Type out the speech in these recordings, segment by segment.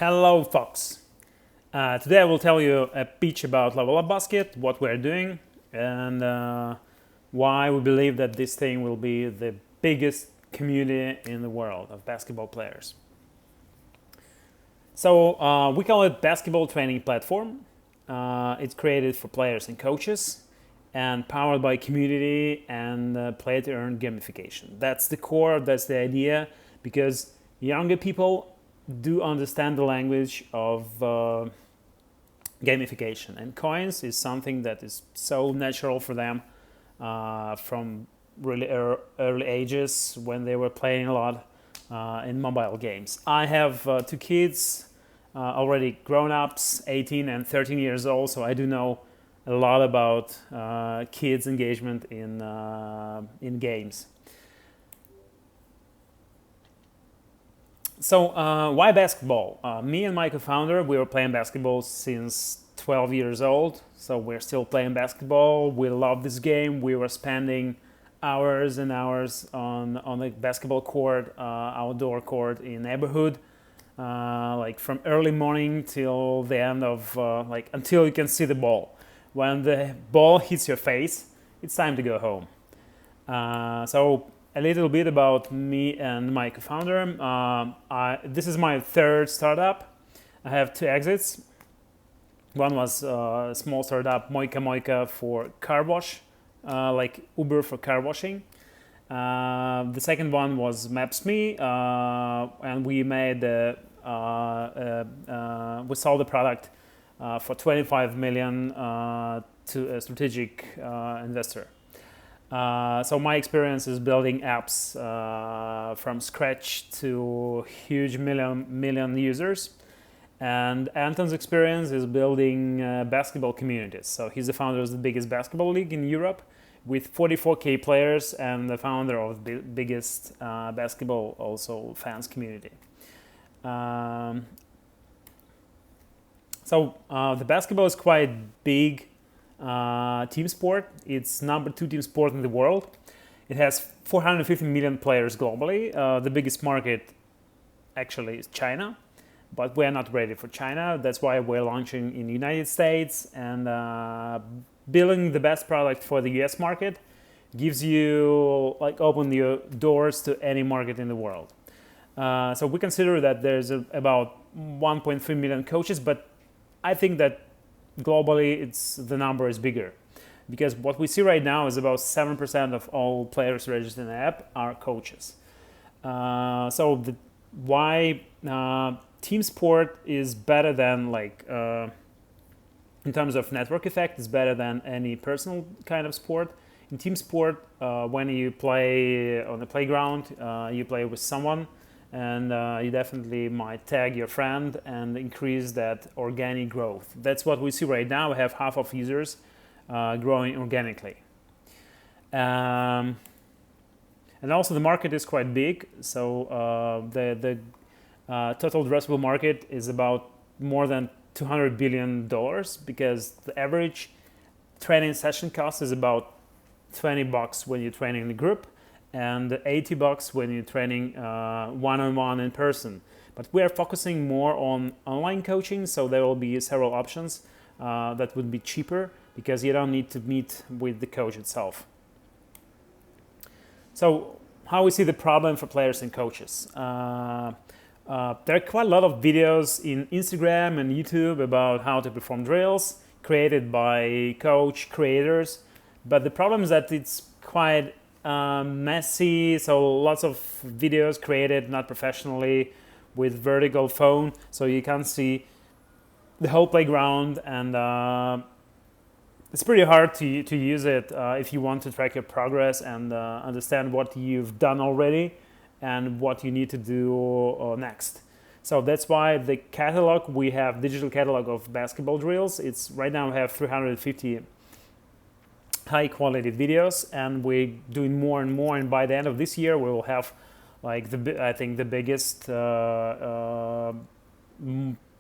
Hello folks! Today I will tell you a pitch about Level Up Basket, what we're doing, and why we believe that this thing will be the biggest community in the world of basketball players. So we call it basketball training platform. It's created for players and coaches and powered by community and play-to-earn gamification. That's the core, that's the idea, because younger people do understand the language of gamification, and coins is something that is so natural for them from really early ages when they were playing a lot in mobile games. I have two kids, already grown-ups, 18 and 13 years old, so I do know a lot about kids' engagement in games. So why basketball? Me and my co-founder, we were playing basketball since 12 years old. So we're still playing basketball. We love this game. We were spending hours and hours on the basketball court, outdoor court in neighborhood, like from early morning till the end of, until you can see the ball. When the ball hits your face, it's time to go home. So a little bit about me and my co-founder. This is my third startup. I have two exits. One was a small startup, Moika for car wash, like Uber for car washing. The second one was Maps.me, and we made we sold the product for 25 million to a strategic investor. So my experience is building apps from scratch to huge million users, and Anton's experience is building basketball communities. So he's the founder of the biggest basketball league in Europe with 44K players and the founder of the biggest basketball also fans community. So the basketball is quite big team sport. It's number 2 team sport in the world. It has 450 million players globally. The biggest market actually is China, but we're not ready for China. That's why we're launching in the United States, and building the best product for the US market gives you open your doors to any market in the world. So we consider that there's about 1.3 million coaches, but I think that globally, the number is bigger, because what we see right now is about 7% of all players registered in the app are coaches. Why team sport is better than in terms of network effect, is better than any personal kind of sport. In team sport, when you play on the playground, you play with someone, and you definitely might tag your friend and increase that organic growth. That's what we see right now. We have half of users growing organically. And also the market is quite big. So the total addressable market is about more than $200 billion, because the average training session cost is about $20 when you're training in a group, and $80 when you're training one-on-one in person. But we are focusing more on online coaching, so there will be several options that would be cheaper, because you don't need to meet with the coach itself. So how we see the problem for players and coaches? There are quite a lot of videos in Instagram and YouTube about how to perform drills created by coach creators, but the problem is that it's quite messy, so lots of videos created not professionally with vertical phone, so you can't see the whole playground, and it's pretty hard to use it if you want to track your progress and understand what you've done already and what you need to do next. So that's why the catalog, we have digital catalog of basketball drills. It's right now we have 350 high quality videos, and we're doing more and more, and by the end of this year we will have I think the biggest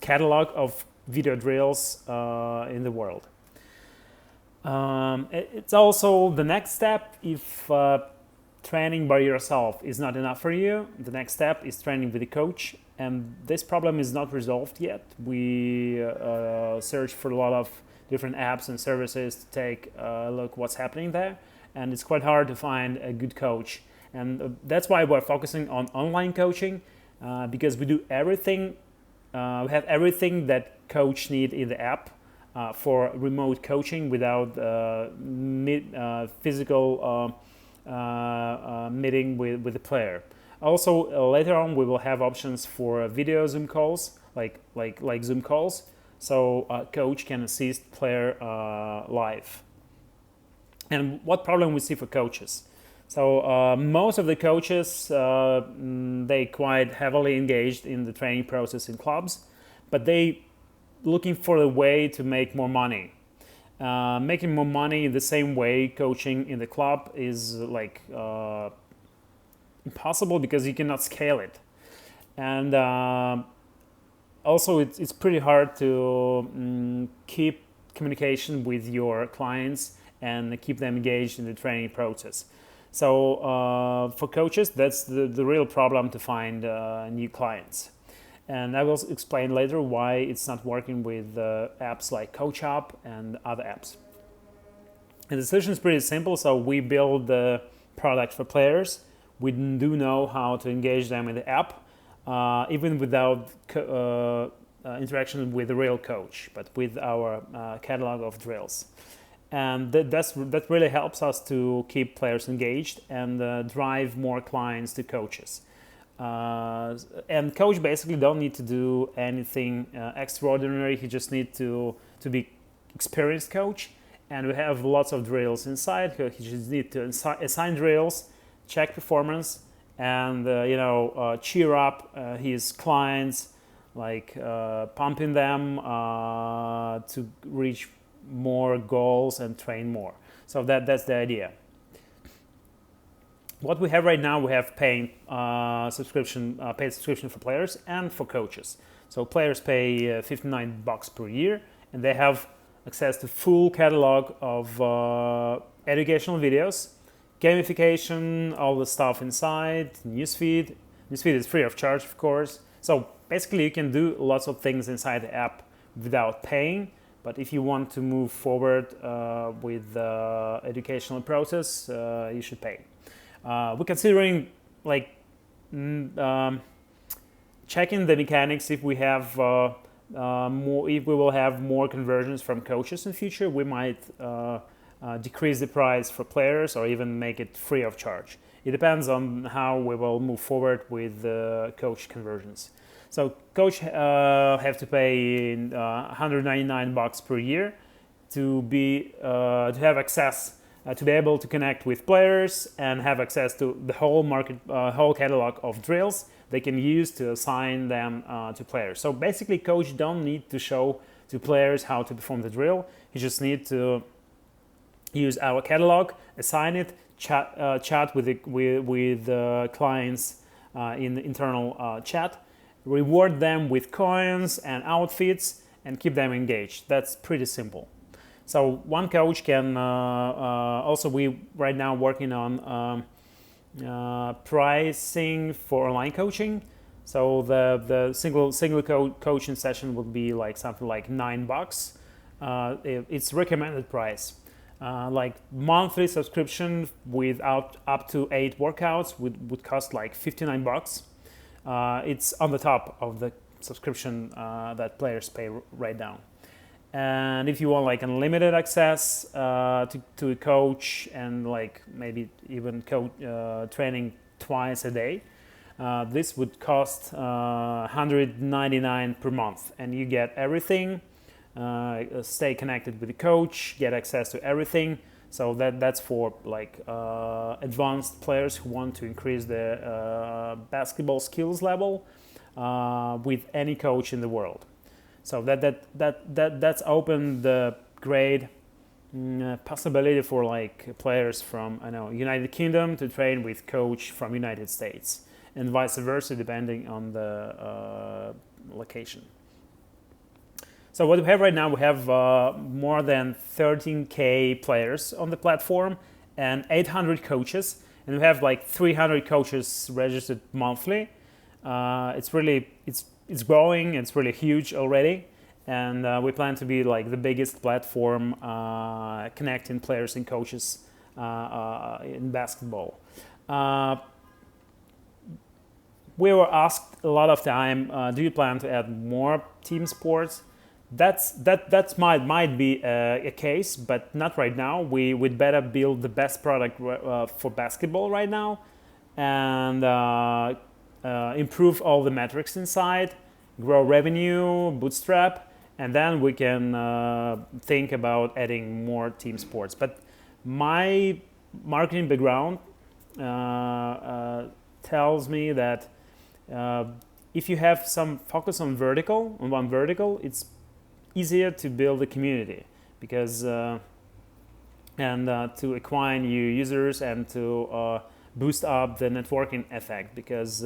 catalog of video drills in the world. It's also the next step. If training by yourself is not enough for you, the next step is training with a coach, and this problem is not resolved yet. We search for a lot of different apps and services to take a look what's happening there, and it's quite hard to find a good coach. And that's why we're focusing on online coaching, because we do everything. We have everything that coach need in the app for remote coaching without physical meeting with the player. Also, later on, we will have options for video Zoom calls, like Zoom calls, so coach can assist player live. And what problem we see for coaches? So most of the coaches, they quite heavily engaged in the training process in clubs, but they looking for a way to make more money. Making more money in the same way coaching in the club is like impossible because you cannot scale it. And also it's pretty hard to keep communication with your clients and keep them engaged in the training process. So for coaches, that's the real problem to find new clients. And I will explain later why it's not working with apps like CoachUp and other apps. And the solution is pretty simple. So we build the product for players. We do know how to engage them in the app, even without interaction with the real coach, but with our catalog of drills. And that really helps us to keep players engaged and drive more clients to coaches. And coach basically don't need to do anything extraordinary. He just need to be experienced coach. And we have lots of drills inside. He just need to assign drills, check performance, and cheer up his clients, like pumping them to reach more goals and train more. So that's the idea. What we have right now, we have paid subscription for players and for coaches. So players pay $59 per year, and they have access to full catalog of educational videos, gamification, all the stuff inside, newsfeed. Newsfeed is free of charge, of course. So basically, you can do lots of things inside the app without paying. But if you want to move forward with the educational process, you should pay. We're considering checking the mechanics. If we have if we will have more conversions from coaches in future, we might decrease the price for players or even make it free of charge. It depends on how we will move forward with the coach conversions. So coach have to pay $199 per year to have access to be able to connect with players and have access to the whole whole catalog of drills they can use to assign them to players. So basically, coach don't need to show to players how to perform the drill. He just need to use our catalog, assign it, chat with clients in the internal chat, reward them with coins and outfits, and keep them engaged. That's pretty simple. So one coach can also, we right now working on pricing for online coaching. So the single coaching session would be like something like $9. It's recommended price. Like monthly subscription without up to 8 workouts would cost like $59. It's on the top of the subscription that players pay right now. And if you want like unlimited access to a coach and like maybe even training twice a day, this would cost $199 per month, and you get everything. Stay connected with the coach, get access to everything. So that's for like advanced players who want to increase their basketball skills level with any coach in the world. So that's opened the great possibility for like players from United Kingdom to train with coach from United States, and vice versa depending on the location. So what we have right now, we have more than 13K players on the platform and 800 coaches, and we have like 300 coaches registered monthly. It's growing. It's really huge already, and we plan to be like the biggest platform connecting players and coaches in basketball. We were asked a lot of time, do you plan to add more team sports? That might be a case, but not right now. We'd better build the best product for basketball right now, and improve all the metrics inside, grow revenue, bootstrap, and then we can think about adding more team sports. But my marketing background tells me that if you have some focus on one vertical, it's easier to build a community because and to acquire new users and to boost up the networking effect, because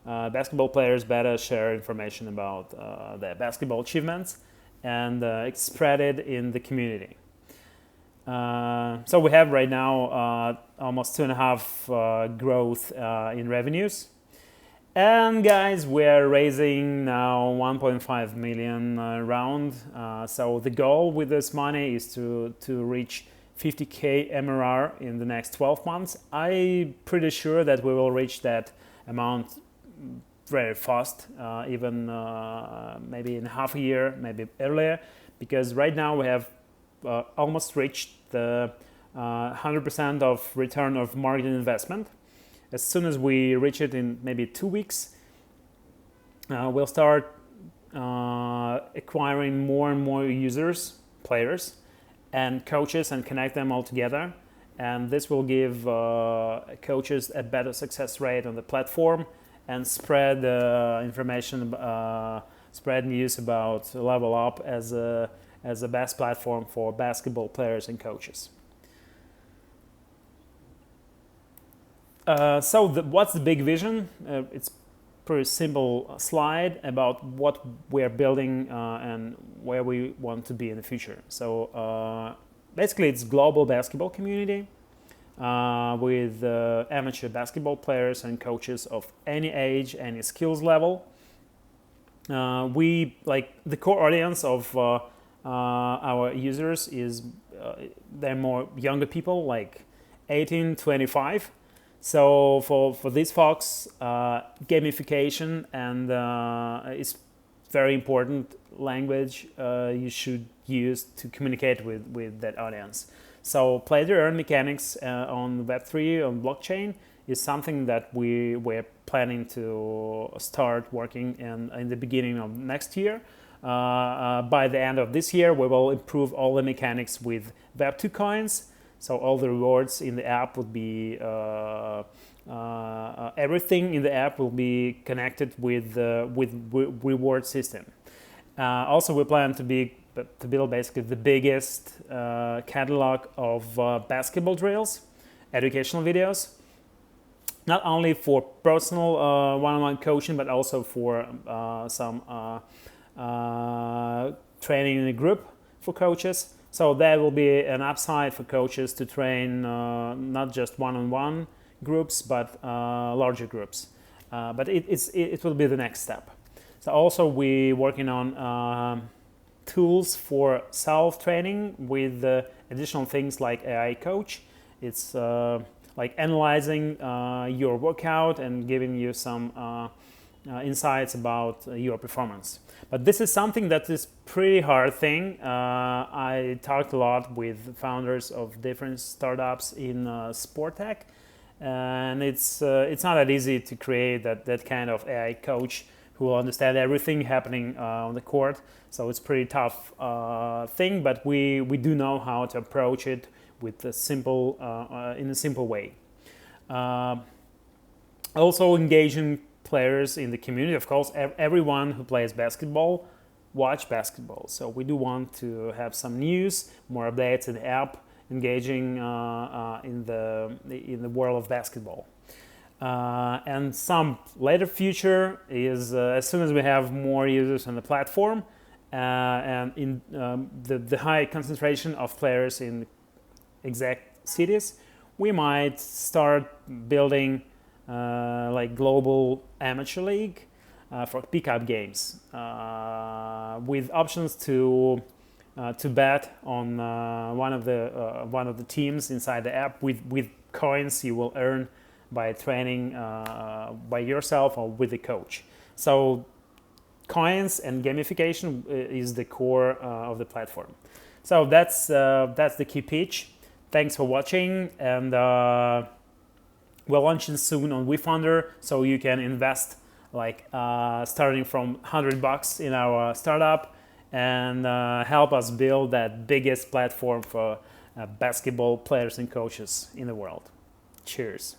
basketball players better share information about their basketball achievements and spread it in the community. So we have right now almost 2.5 growth in revenues. And guys, we're raising now 1.5 million round. So the goal with this money is to reach 50K MRR in the next 12 months. I'm pretty sure that we will reach that amount very fast, even maybe in half a year, maybe earlier, because right now we have almost reached the 100% of return of marketing investment. As soon as we reach it in maybe 2 weeks, we'll start acquiring more and more users, players, and coaches, and connect them all together. And this will give coaches a better success rate on the platform and spread information, spread news about Level Up as a best platform for basketball players and coaches. What's the big vision? It's pretty simple slide about what we're building and where we want to be in the future. So basically it's global basketball community with amateur basketball players and coaches of any age, any skills level. We like the core audience of our users is they're more younger people, like 18-25. So for these folks, gamification and is very important language you should use to communicate with that audience. So play to earn mechanics on Web3, on blockchain, is something that we're planning to start working in the beginning of next year. By the end of this year, we will improve all the mechanics with Web2 coins. So all the rewards in the app would be everything in the app will be connected with reward system. Also, we plan to build basically the biggest catalog of basketball drills, educational videos, not only for personal one-on-one coaching, but also for some training in a group for coaches. So there will be an upside for coaches to train not just one-on-one groups, but larger groups. But it will be the next step. So also we're working on tools for self-training with additional things like AI coach. It's like analyzing your workout and giving you some insights about your performance. But this is something that is pretty hard thing. I talked a lot with founders of different startups in sport tech, and it's not that easy to create that kind of AI coach who will understand everything happening on the court. So it's pretty tough thing, but we do know how to approach it with a simple in a simple way. Also engaging players in the community. Of course, everyone who plays basketball watch basketball. So we do want to have some news, more updates in the app, engaging in the world of basketball. And some later future is as soon as we have more users on the platform and in the high concentration of players in exact cities, we might start building like global amateur league for pickup games with options to bet on one of the teams inside the app with coins you will earn by training by yourself or with the coach. So coins and gamification is the core of the platform. So that's the key pitch. Thanks for watching, and we're launching soon on WeFunder, so you can invest like starting from $100 in our startup and help us build that biggest platform for basketball players and coaches in the world. Cheers.